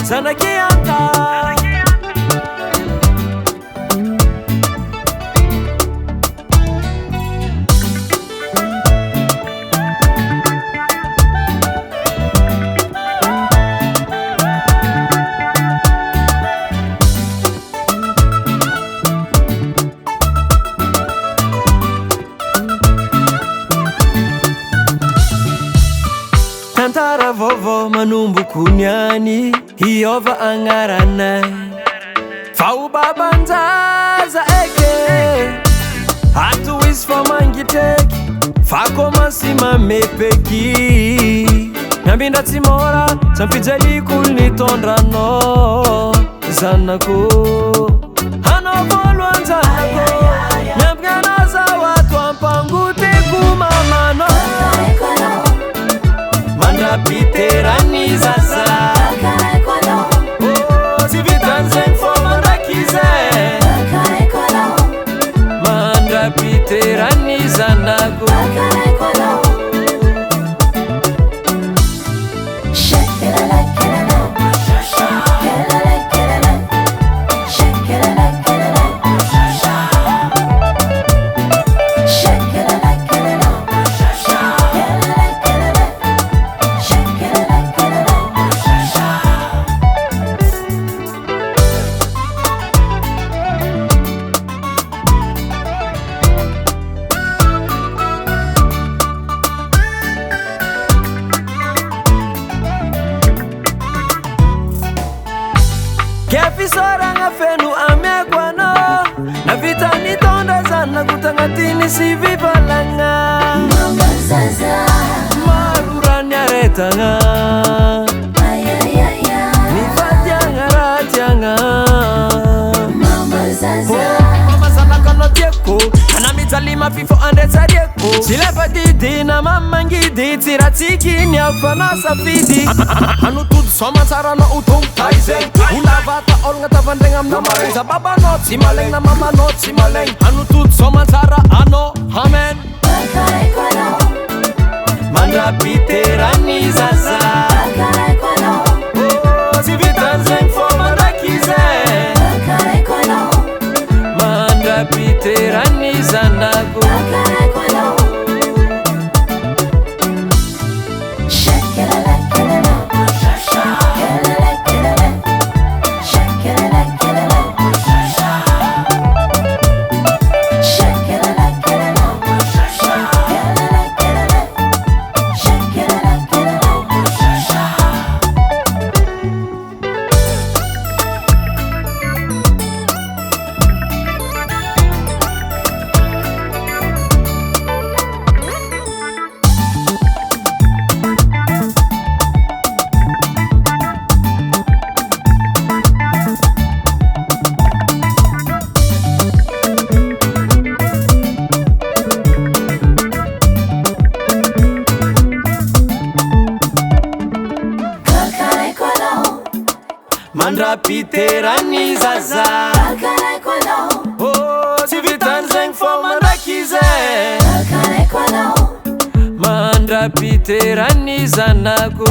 Zanakianta Tantara vovô manomboky niany hiova agnaranay fa o babanjaza eke ato izy fa mangitreky fa komansy mamepeky miambindra tsy mora tsy ampijaliko olo nitondranao zanako anao voalohan-janako miambigna anazaho ato ampangoteko mamanao mandrapiterany zaza tsy vitan'zegny fô mandraky zay mandrapiterany zanako Kefisoragna feno amiako anao navita nitondra zanako tagnatiny sy vivalagna Mama zaza marorany aretagna nifatiagna raha tiagna Mama zaza mama zanako anao tiako anamijaly mafifo andretsariako tsy lefa didina mamangidy tsy raha tsikiny afanao safidy anotody somatsara anao utong taizegny olavata olagna tavandregna amina mariza babanao tsy malegna mamanao tsy malegna anotody somatsara anao amen mandrapiterany zaza tsy vitan'zegny fô mandraky zay mandrapiterany zanako mandrapiterany zaza tsy vitan'zegny fô mandraky zay mandrapiterany zanako